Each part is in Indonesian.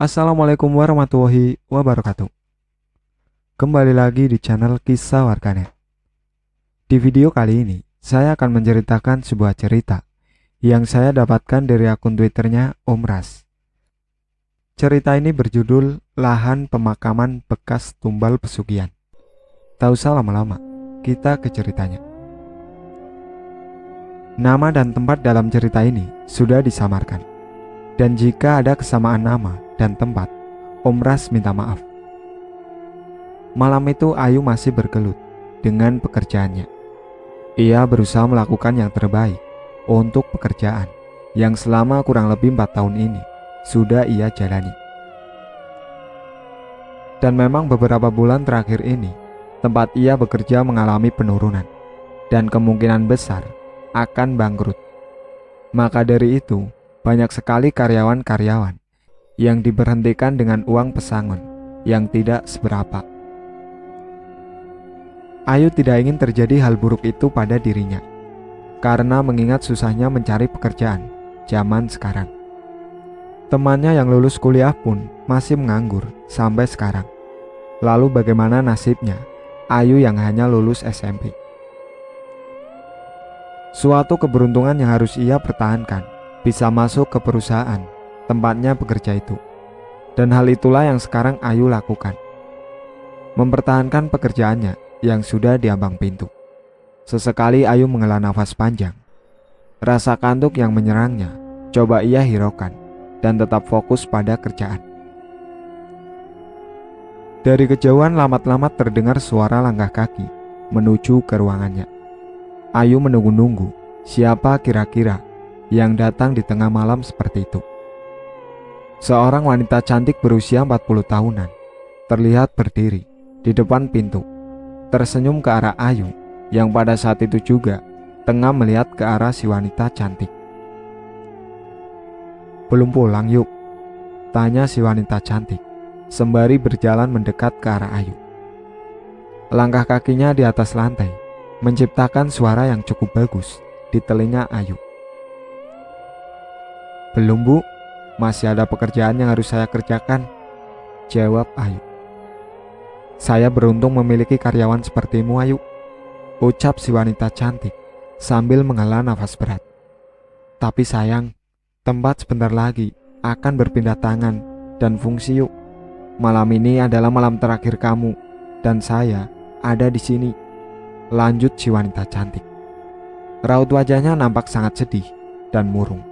Assalamualaikum warahmatullahi wabarakatuh. Kembali lagi di channel Kisah Warganet. Di video kali ini, saya akan menceritakan sebuah cerita yang saya dapatkan dari akun Twitternya Om Ras. Cerita ini berjudul Lahan Pemakaman Bekas Tumbal Pesugihan. Tak usah lama-lama, kita ke ceritanya. Nama dan tempat dalam cerita ini sudah disamarkan. Dan jika ada kesamaan nama dan tempat, Om Ras minta maaf. Malam itu Ayu masih bergelut dengan pekerjaannya. Ia berusaha melakukan yang terbaik untuk pekerjaan yang selama kurang lebih 4 tahun ini sudah ia jalani. Dan memang beberapa bulan terakhir ini, tempat ia bekerja mengalami penurunan dan kemungkinan besar akan bangkrut. Maka dari itu, banyak sekali karyawan-karyawan yang diberhentikan dengan uang pesangon yang tidak seberapa. Ayu tidak ingin terjadi hal buruk itu pada dirinya, karena mengingat susahnya mencari pekerjaan zaman sekarang. Temannya yang lulus kuliah pun masih menganggur sampai sekarang. Lalu bagaimana nasibnya Ayu yang hanya lulus SMP? Suatu keberuntungan yang harus ia pertahankan, bisa masuk ke perusahaan tempatnya bekerja itu. Dan hal itulah yang sekarang Ayu lakukan. Mempertahankan pekerjaannya yang sudah diambang pintu. Sesekali Ayu menghela nafas panjang. Rasa kantuk yang menyerangnya coba ia hiraukan dan tetap fokus pada kerjaan. Dari kejauhan lamat-lamat terdengar suara langkah kaki menuju ke ruangannya. Ayu menunggu-nunggu siapa kira-kira yang datang di tengah malam seperti itu. Seorang wanita cantik berusia 40 tahunan terlihat berdiri di depan pintu, tersenyum ke arah Ayu yang pada saat itu juga tengah melihat ke arah si wanita cantik. "Belum pulang yuk?" tanya si wanita cantik sembari berjalan mendekat ke arah Ayu. Langkah kakinya di atas lantai menciptakan suara yang cukup bagus di telinga Ayu. "Belum bu, masih ada pekerjaan yang harus saya kerjakan," jawab Ayu. "Saya beruntung memiliki karyawan sepertimu Ayu," ucap si wanita cantik sambil menghela nafas berat. "Tapi sayang, tempat sebentar lagi akan berpindah tangan dan fungsi yuk. Malam ini adalah malam terakhir kamu dan saya ada di sini," lanjut si wanita cantik. Raut wajahnya nampak sangat sedih dan murung.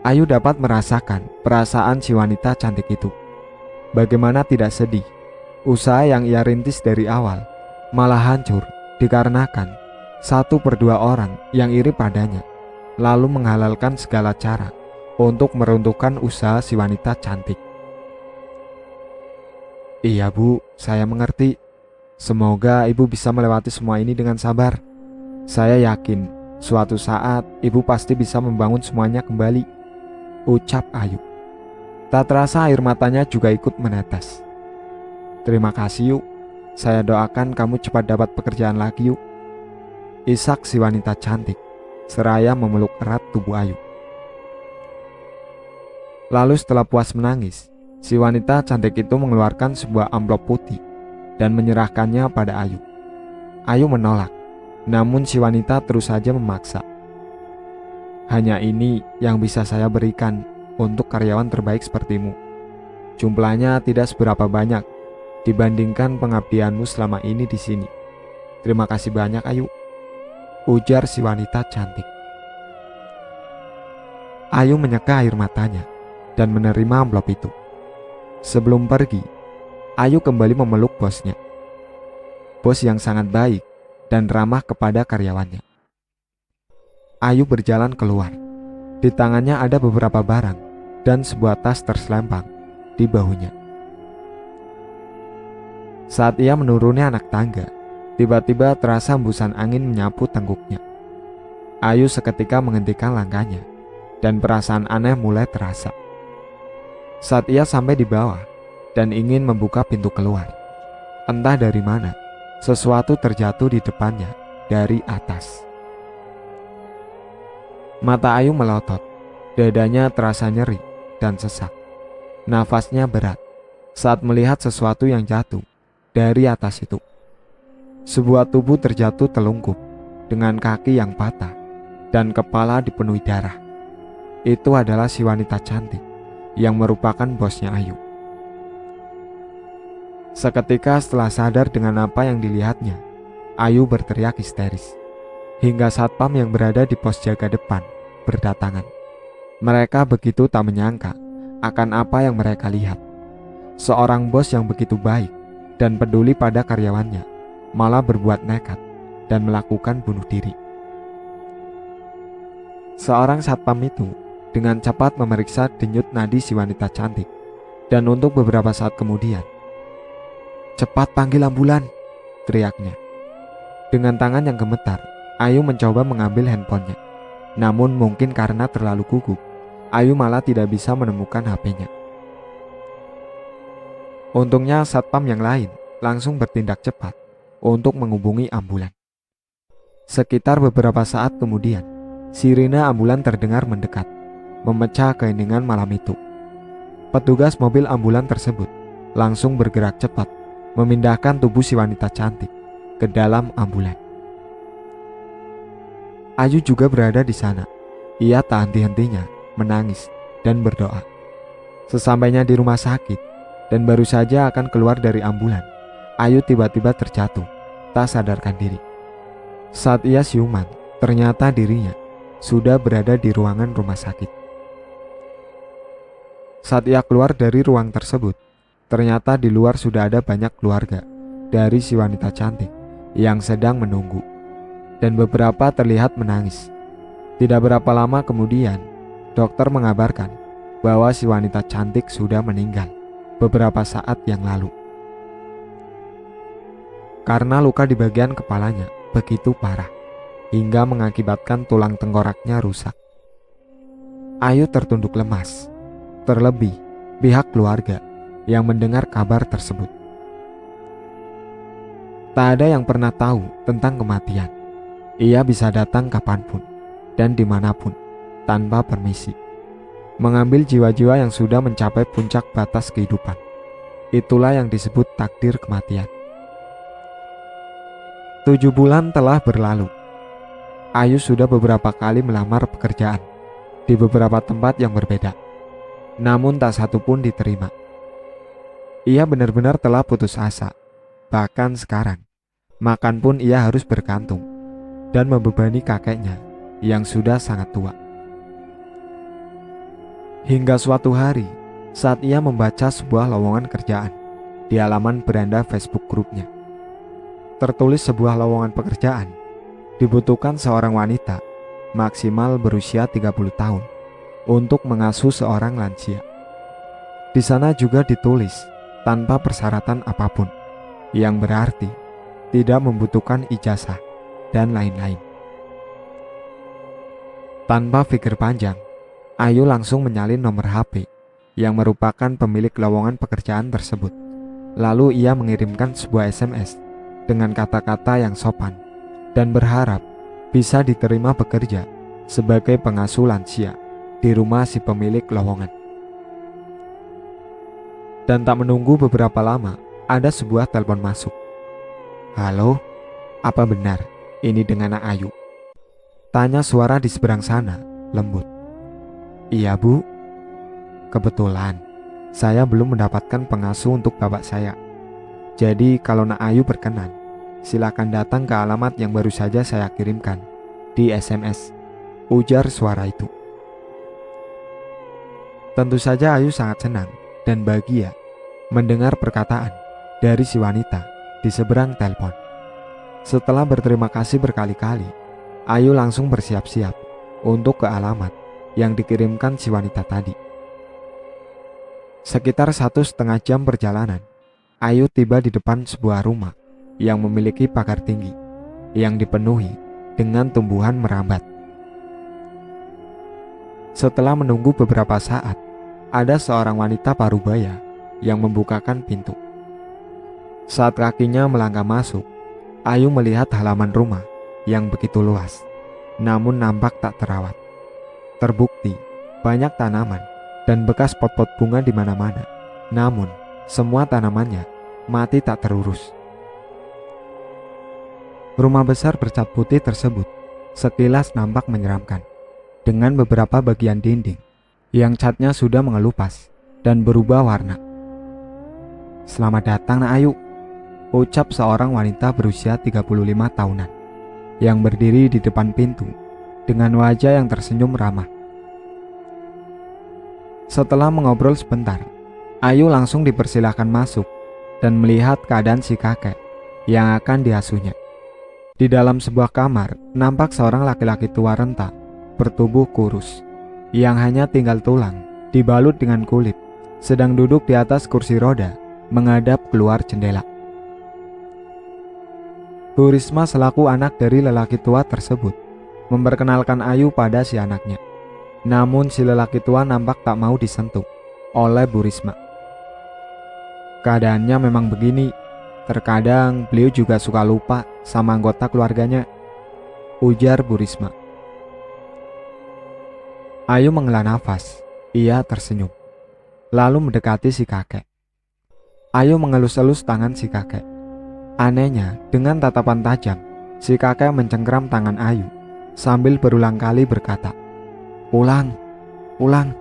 Ayu dapat merasakan perasaan si wanita cantik itu. Bagaimana tidak sedih? Usaha yang ia rintis dari awal malah hancur dikarenakan 1/2 orang yang iri padanya, lalu menghalalkan segala cara untuk meruntuhkan usaha si wanita cantik. "Iya bu, saya mengerti. Semoga ibu bisa melewati semua ini dengan sabar. Saya yakin suatu saat ibu pasti bisa membangun semuanya kembali," ucap Ayu. Tak terasa air matanya juga ikut menetes. "Terima kasih yuk. Saya doakan kamu cepat dapat pekerjaan lagi yuk," isak si wanita cantik seraya memeluk erat tubuh Ayu. Lalu setelah puas menangis, si wanita cantik itu mengeluarkan sebuah amplop putih dan menyerahkannya pada Ayu. Ayu menolak, namun si wanita terus saja memaksa. "Hanya ini yang bisa saya berikan untuk karyawan terbaik sepertimu. Jumlahnya tidak seberapa banyak dibandingkan pengabdianmu selama ini di sini. Terima kasih banyak Ayu," ujar si wanita cantik. Ayu menyeka air matanya dan menerima amplop itu. Sebelum pergi, Ayu kembali memeluk bosnya. Bos yang sangat baik dan ramah kepada karyawannya. Ayu berjalan keluar. Di tangannya ada beberapa barang dan sebuah tas terselempang di bahunya. Saat ia menuruni anak tangga, tiba-tiba terasa hembusan angin menyapu tengkuknya. Ayu seketika menghentikan langkahnya dan perasaan aneh mulai terasa. Saat ia sampai di bawah dan ingin membuka pintu keluar, entah dari mana sesuatu terjatuh di depannya dari atas. Mata Ayu melotot, dadanya terasa nyeri dan sesak. Nafasnya berat saat melihat sesuatu yang jatuh dari atas itu. Sebuah tubuh terjatuh telungkup dengan kaki yang patah dan kepala dipenuhi darah. Itu adalah si wanita cantik yang merupakan bosnya Ayu. Seketika setelah sadar dengan apa yang dilihatnya, Ayu berteriak histeris. Hingga satpam yang berada di pos jaga depan berdatangan. Mereka begitu tak menyangka akan apa yang mereka lihat. Seorang bos yang begitu baik dan peduli pada karyawannya malah berbuat nekat dan melakukan bunuh diri. Seorang satpam itu dengan cepat memeriksa denyut nadi si wanita cantik, dan untuk beberapa saat kemudian, "Cepat panggil ambulan," teriaknya. Dengan tangan yang gemetar, Ayu mencoba mengambil handphonenya. Namun mungkin karena terlalu gugup, Ayu malah tidak bisa menemukan HP-nya. Untungnya satpam yang lain langsung bertindak cepat untuk menghubungi ambulan. Sekitar beberapa saat kemudian, sirine ambulan terdengar mendekat, memecah keheningan malam itu. Petugas mobil ambulan tersebut langsung bergerak cepat memindahkan tubuh si wanita cantik ke dalam ambulan. Ayu juga berada di sana. Ia tak henti-hentinya menangis dan berdoa. Sesampainya di rumah sakit dan baru saja akan keluar dari ambulan, Ayu tiba-tiba terjatuh, tak sadarkan diri. Saat ia siuman, ternyata dirinya sudah berada di ruangan rumah sakit. Saat ia keluar dari ruang tersebut, ternyata di luar sudah ada banyak keluarga dari si wanita cantik yang sedang menunggu, dan beberapa terlihat menangis. Tidak berapa lama kemudian, dokter mengabarkan bahwa si wanita cantik sudah meninggal beberapa saat yang lalu. Karena luka di bagian kepalanya begitu parah, hingga mengakibatkan tulang tengkoraknya rusak. Ayu tertunduk lemas, terlebih pihak keluarga yang mendengar kabar tersebut. Tak ada yang pernah tahu tentang kematian. Ia bisa datang kapanpun dan dimanapun tanpa permisi, mengambil jiwa-jiwa yang sudah mencapai puncak batas kehidupan. Itulah yang disebut takdir kematian. 7 bulan telah berlalu. Ayu sudah beberapa kali melamar pekerjaan di beberapa tempat yang berbeda, namun tak satu pun diterima. Ia benar-benar telah putus asa. Bahkan sekarang, makan pun ia harus bergantung dan membebani kakeknya yang sudah sangat tua. Hingga suatu hari, saat ia membaca sebuah lowongan kerjaan di halaman beranda Facebook grupnya, tertulis sebuah lowongan pekerjaan, dibutuhkan seorang wanita maksimal berusia 30 tahun untuk mengasuh seorang lansia. Di sana juga ditulis tanpa persyaratan apapun, yang berarti tidak membutuhkan ijazah dan lain-lain. Tanpa pikir panjang, Ayu langsung menyalin nomor HP yang merupakan pemilik lowongan pekerjaan tersebut. Lalu ia mengirimkan sebuah SMS dengan kata-kata yang sopan dan berharap bisa diterima bekerja sebagai pengasuh lansia di rumah si pemilik lowongan. Dan tak menunggu beberapa lama, ada sebuah telepon masuk. "Halo, apa benar ini dengan Ayu?" tanya suara di seberang sana, lembut. "Iya, Bu. Kebetulan saya belum mendapatkan pengasuh untuk bapak saya. Jadi kalau Nak Ayu berkenan, silakan datang ke alamat yang baru saja saya kirimkan di SMS," ujar suara itu. Tentu saja Ayu sangat senang dan bahagia mendengar perkataan dari si wanita di seberang telepon. Setelah berterima kasih berkali-kali, Ayu langsung bersiap-siap untuk ke alamat yang dikirimkan si wanita tadi. Sekitar 1,5 jam perjalanan, Ayu tiba di depan sebuah rumah yang memiliki pagar tinggi yang dipenuhi dengan tumbuhan merambat. Setelah menunggu beberapa saat, ada seorang wanita parubaya yang membukakan pintu. Saat kakinya melangkah masuk, Ayu melihat halaman rumah yang begitu luas, namun nampak tak terawat. Terbukti banyak tanaman dan bekas pot-pot bunga di mana-mana. Namun, semua tanamannya mati tak terurus. Rumah besar bercat putih tersebut sekilas nampak menyeramkan, dengan beberapa bagian dinding yang catnya sudah mengelupas dan berubah warna. "Selamat datang, Nak Ayu," ucap seorang wanita berusia 35 tahunan yang berdiri di depan pintu dengan wajah yang tersenyum ramah. Setelah mengobrol sebentar, Ayu langsung dipersilahkan masuk dan melihat keadaan si kakek yang akan diasuhnya. Di dalam sebuah kamar, nampak seorang laki-laki tua renta, bertubuh kurus, yang hanya tinggal tulang, dibalut dengan kulit, sedang duduk di atas kursi roda, menghadap keluar jendela. Bu Risma selaku anak dari lelaki tua tersebut, memperkenalkan Ayu pada si anaknya. Namun si lelaki tua nampak tak mau disentuh oleh Bu Risma. "Keadaannya memang begini. Terkadang beliau juga suka lupa sama anggota keluarganya," ujar Bu Risma. Ayu menghela nafas. Ia tersenyum, lalu mendekati si kakek. Ayu mengelus-elus tangan si kakek. Anehnya, dengan tatapan tajam, si kakek mencengkram tangan Ayu sambil berulang kali berkata, "Ulang, ulang."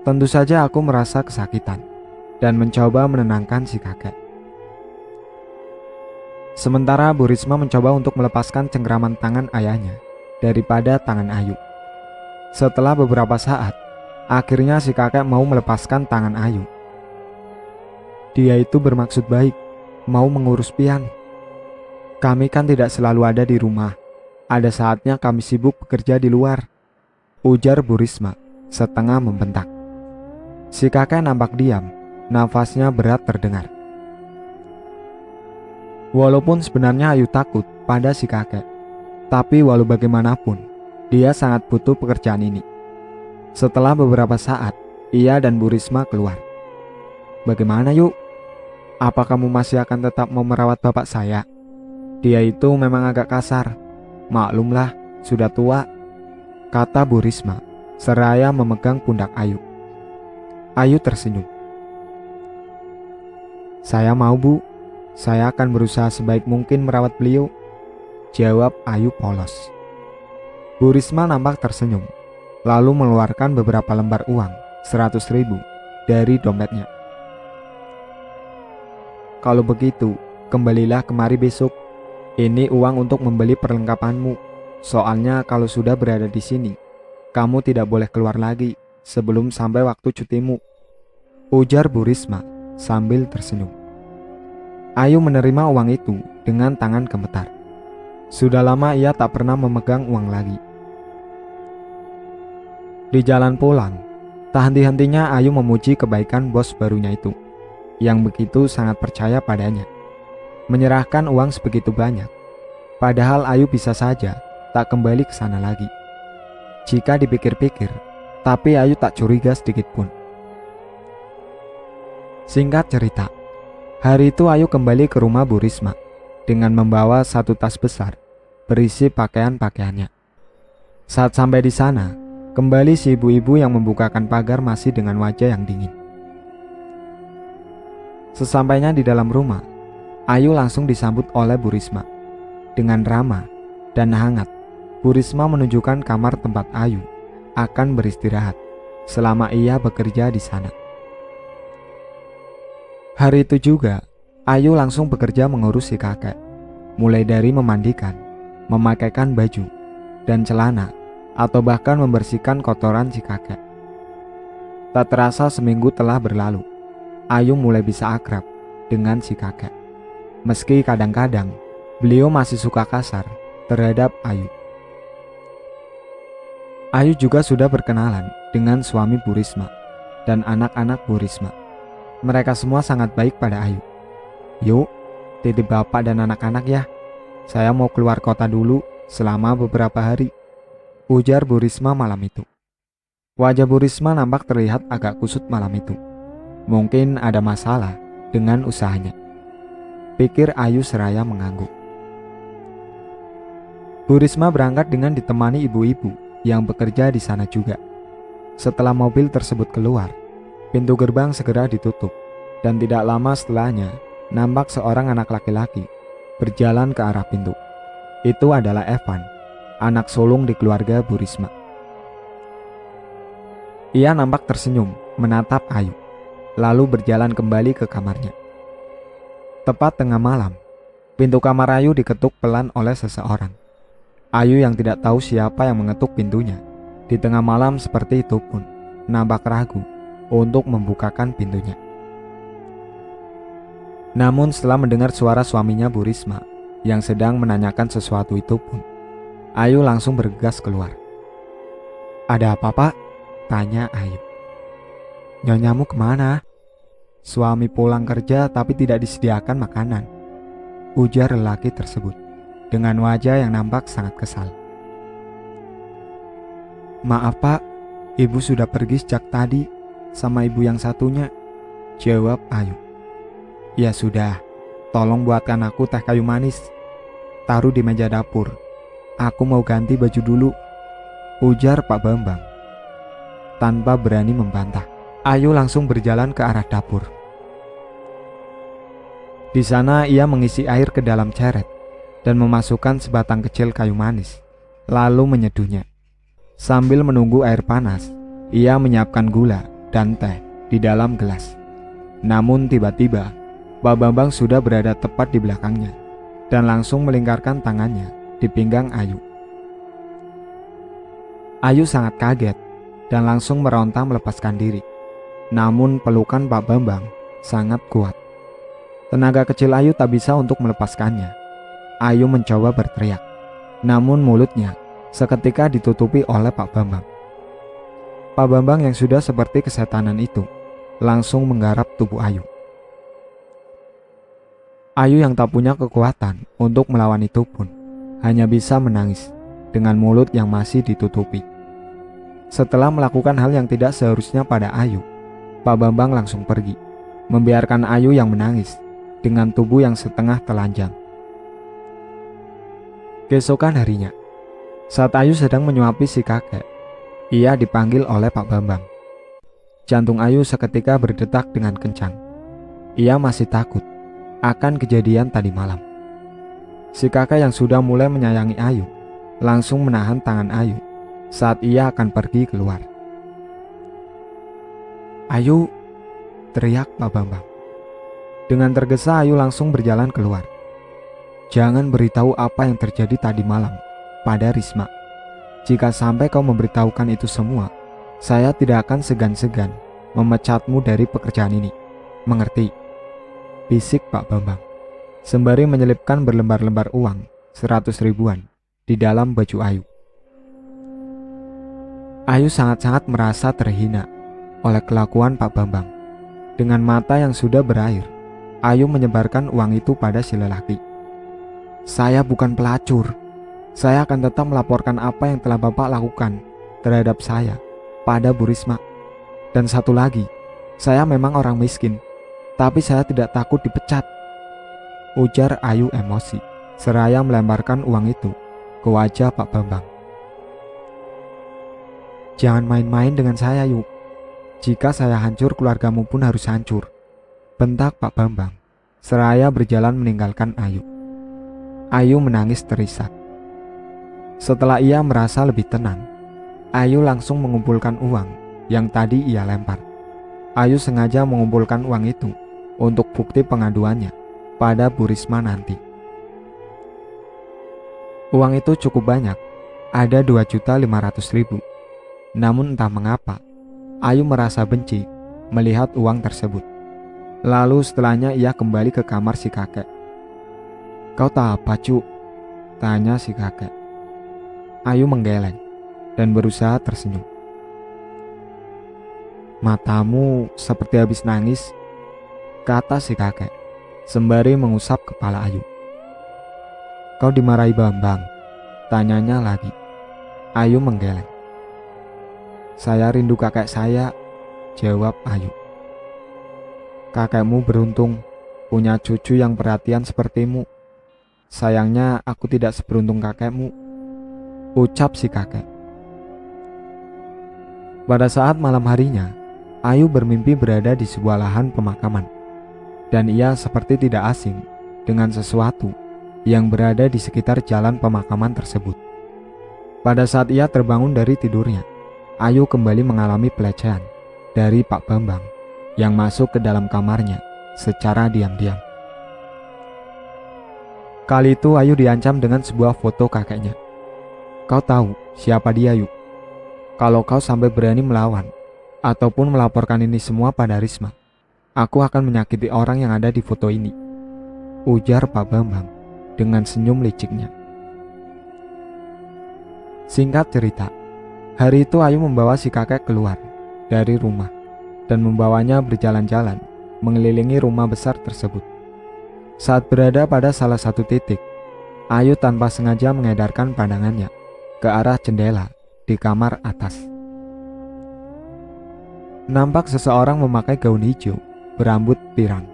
Tentu saja aku merasa kesakitan dan mencoba menenangkan si kakek. Sementara Bu Risma mencoba untuk melepaskan cengkraman tangan ayahnya daripada tangan Ayu. Setelah beberapa saat, akhirnya si kakek mau melepaskan tangan Ayu. "Dia itu bermaksud baik, mau mengurus Pian. Kami kan tidak selalu ada di rumah. Ada saatnya kami sibuk bekerja di luar," ujar Bu Risma setengah membentak. Si kakek nampak diam, nafasnya berat terdengar. Walaupun sebenarnya Ayu takut pada si kakek, tapi walau bagaimanapun, dia sangat butuh pekerjaan ini. Setelah beberapa saat, ia dan Bu Risma keluar. "Bagaimana yuk? Apa kamu masih akan tetap mau merawat bapak saya? Dia itu memang agak kasar. Maklumlah, sudah tua," kata Bu Risma seraya memegang pundak Ayu. Ayu tersenyum. "Saya mau, Bu. Saya akan berusaha sebaik mungkin merawat beliau," jawab Ayu polos. Bu Risma nampak tersenyum, lalu mengeluarkan beberapa lembar uang 100.000 dari dompetnya. "Kalau begitu, kembalilah kemari besok. Ini uang untuk membeli perlengkapanmu. Soalnya kalau sudah berada di sini, kamu tidak boleh keluar lagi sebelum sampai waktu cutimu," ujar Bu Risma sambil tersenyum. Ayu menerima uang itu dengan tangan gemetar. Sudah lama ia tak pernah memegang uang lagi. Di jalan pulang, tak henti-hentinya Ayu memuji kebaikan bos barunya itu, yang begitu sangat percaya padanya, menyerahkan uang sebegitu banyak. Padahal Ayu bisa saja tak kembali ke sana lagi. Jika dipikir-pikir, tapi Ayu tak curiga sedikit pun. Singkat cerita, hari itu Ayu kembali ke rumah Bu Risma dengan membawa satu tas besar berisi pakaian-pakaiannya. Saat sampai di sana, kembali si ibu-ibu yang membukakan pagar masih dengan wajah yang dingin. Sesampainya di dalam rumah, Ayu langsung disambut oleh Bu Risma. Dengan ramah dan hangat, Bu Risma menunjukkan kamar tempat Ayu akan beristirahat selama ia bekerja di sana. Hari itu juga, Ayu langsung bekerja mengurus si kakek, mulai dari memandikan, memakaikan baju dan celana, atau bahkan membersihkan kotoran si kakek. Tak terasa seminggu telah berlalu, Ayu mulai bisa akrab dengan si kakek. Meski kadang-kadang beliau masih suka kasar terhadap Ayu. Ayu juga sudah berkenalan dengan suami Bu Risma dan anak-anak Bu Risma. Mereka semua sangat baik pada Ayu. "Yuk, titip bapak dan anak-anak ya. Saya mau keluar kota dulu selama beberapa hari," ujar Bu Risma malam itu. Wajah Bu Risma nampak terlihat agak kusut malam itu. Mungkin ada masalah dengan usahanya, pikir Ayu seraya mengangguk. Bu Risma berangkat dengan ditemani ibu-ibu yang bekerja di sana juga. Setelah mobil tersebut keluar, pintu gerbang segera ditutup, dan tidak lama setelahnya nampak seorang anak laki-laki berjalan ke arah pintu. Itu adalah Evan, anak sulung di keluarga Bu Risma. Ia nampak tersenyum menatap Ayu, lalu berjalan kembali ke kamarnya. Tepat tengah malam, pintu kamar Ayu diketuk pelan oleh seseorang. Ayu yang tidak tahu siapa yang mengetuk pintunya di tengah malam seperti itu pun nampak ragu untuk membukakan pintunya. Namun setelah mendengar suara suaminya Bu Risma yang sedang menanyakan sesuatu itu pun, Ayu langsung bergegas keluar. "Ada apa, Pak?" tanya Ayu. "Nyonyamu kemana?" "Suami pulang kerja tapi tidak disediakan makanan," ujar lelaki tersebut dengan wajah yang nampak sangat kesal. "Maaf Pak, ibu sudah pergi sejak tadi sama ibu yang satunya," jawab Ayu. "Ya sudah, tolong buatkan aku teh kayu manis. Taruh di meja dapur. Aku mau ganti baju dulu," ujar Pak Bambang. Tanpa berani membantah, Ayu langsung berjalan ke arah dapur. Di sana ia mengisi air ke dalam ceret dan memasukkan sebatang kecil kayu manis, lalu menyeduhnya. Sambil menunggu air panas, ia menyiapkan gula dan teh di dalam gelas. Namun tiba-tiba, Pak Bambang sudah berada tepat di belakangnya dan langsung melingkarkan tangannya di pinggang Ayu. Ayu sangat kaget dan langsung meronta melepaskan diri. Namun pelukan Pak Bambang sangat kuat. Tenaga kecil Ayu tak bisa untuk melepaskannya. Ayu mencoba berteriak, namun mulutnya seketika ditutupi oleh Pak Bambang. Pak Bambang yang sudah seperti kesetanan itu langsung menggarap tubuh Ayu. Ayu yang tak punya kekuatan untuk melawan itu pun hanya bisa menangis dengan mulut yang masih ditutupi. Setelah melakukan hal yang tidak seharusnya pada Ayu, Pak Bambang langsung pergi, membiarkan Ayu yang menangis dengan tubuh yang setengah telanjang. Keesokan harinya, saat Ayu sedang menyuapi si kakek, ia dipanggil oleh Pak Bambang. Jantung Ayu seketika berdetak dengan kencang. Ia masih takut akan kejadian tadi malam. Si kakek yang sudah mulai menyayangi Ayu langsung menahan tangan Ayu saat ia akan pergi keluar. "Ayu!" teriak Pak Bambang. Dengan tergesa Ayu langsung berjalan keluar. "Jangan beritahu apa yang terjadi tadi malam pada Risma. Jika sampai kau memberitahukan itu semua, saya tidak akan segan-segan memecatmu dari pekerjaan ini. Mengerti?" bisik Pak Bambang, sembari menyelipkan berlembar-lembar uang 100 ribuan di dalam baju Ayu. Ayu sangat-sangat merasa terhina oleh kelakuan Pak Bambang. Dengan mata yang sudah berair, Ayu menyebarkan uang itu pada si lelaki. "Saya bukan pelacur. Saya akan tetap melaporkan apa yang telah Bapak lakukan terhadap saya pada Bu Risma. Dan satu lagi, saya memang orang miskin, tapi saya tidak takut dipecat," ujar Ayu emosi, seraya melemparkan uang itu ke wajah Pak Bambang. "Jangan main-main dengan saya, Yu. Jika saya hancur, keluargamu pun harus hancur," bentak Pak Bambang, seraya berjalan meninggalkan Ayu. Ayu menangis terisak. Setelah ia merasa lebih tenang, Ayu langsung mengumpulkan uang yang tadi ia lempar. Ayu sengaja mengumpulkan uang itu untuk bukti pengaduannya pada Bu Risma nanti. Uang itu cukup banyak, ada 2.500.000. Namun entah mengapa, Ayu merasa benci melihat uang tersebut. Lalu setelahnya ia kembali ke kamar si kakek. "Kau tak apa, Cu?" tanya si kakek. Ayu menggeleng dan berusaha tersenyum. "Matamu seperti habis nangis," kata si kakek sembari mengusap kepala Ayu. "Kau dimarahi Bambang?" tanyanya lagi. Ayu menggeleng. "Saya rindu kakek saya," jawab Ayu. "Kakekmu beruntung punya cucu yang perhatian sepertimu. Sayangnya aku tidak seberuntung kakekmu," ucap si kakek. Pada saat malam harinya, Ayu bermimpi berada di sebuah lahan pemakaman, dan ia seperti tidak asing dengan sesuatu yang berada di sekitar jalan pemakaman tersebut. Pada saat ia terbangun dari tidurnya, Ayu kembali mengalami pelecehan dari Pak Bambang yang masuk ke dalam kamarnya secara diam-diam. Kali itu Ayu diancam dengan sebuah foto kakeknya. Kau tahu siapa dia, Yu? Kalau kau sampai berani melawan ataupun melaporkan ini semua pada Risma, aku akan menyakiti orang yang ada di foto ini, ujar Pak Bambang dengan senyum liciknya. Singkat cerita, hari itu Ayu membawa si kakek keluar dari rumah dan membawanya berjalan-jalan mengelilingi rumah besar tersebut. Saat berada pada salah satu titik, Ayu tanpa sengaja mengedarkan pandangannya ke arah jendela di kamar atas. Nampak seseorang memakai gaun hijau berambut pirang,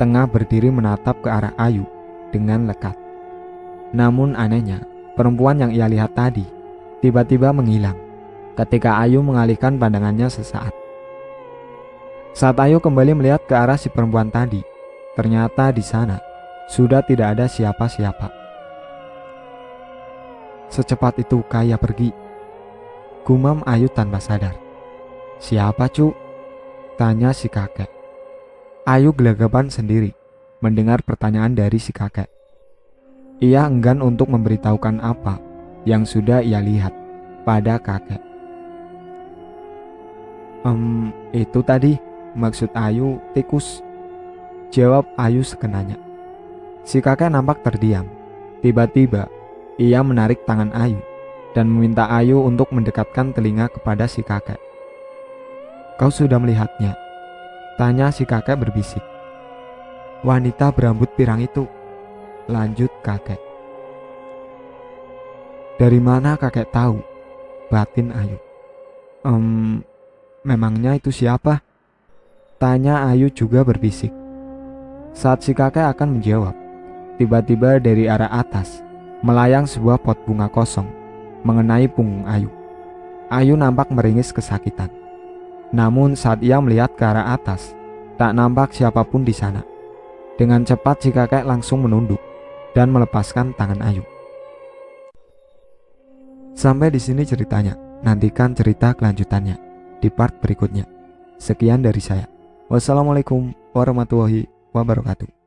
tengah berdiri menatap ke arah Ayu dengan lekat. Namun anehnya, perempuan yang ia lihat tadi tiba-tiba menghilang ketika Ayu mengalihkan pandangannya sesaat. Saat Ayu kembali melihat ke arah si perempuan tadi, ternyata di sana sudah tidak ada siapa-siapa. Secepat itu kaya pergi, gumam Ayu tanpa sadar. Siapa, Cu? Tanya si kakek. Ayu gelagapan sendiri mendengar pertanyaan dari si kakek. Ia enggan untuk memberitahukan apa yang sudah ia lihat pada kakek. Itu tadi maksud Ayu tikus, jawab Ayu sekenanya. Si kakek nampak terdiam. Tiba-tiba ia menarik tangan Ayu dan meminta Ayu untuk mendekatkan telinga kepada si kakek. Kau sudah melihatnya? Tanya si kakek berbisik. Wanita berambut pirang itu, lanjut kakek. Dari mana kakek tahu? Batin Ayu. Memangnya itu siapa? Tanya Ayu juga berbisik. Saat si kakek akan menjawab, tiba-tiba dari arah atas melayang sebuah pot bunga kosong mengenai punggung Ayu. Ayu nampak meringis kesakitan. Namun saat ia melihat ke arah atas, tak nampak siapapun di sana. Dengan cepat si kakek langsung menunduk dan melepaskan tangan Ayu. Sampai di sini ceritanya. Nantikan cerita kelanjutannya di part berikutnya. Sekian dari saya. Wassalamualaikum warahmatullahi wabarakatuh.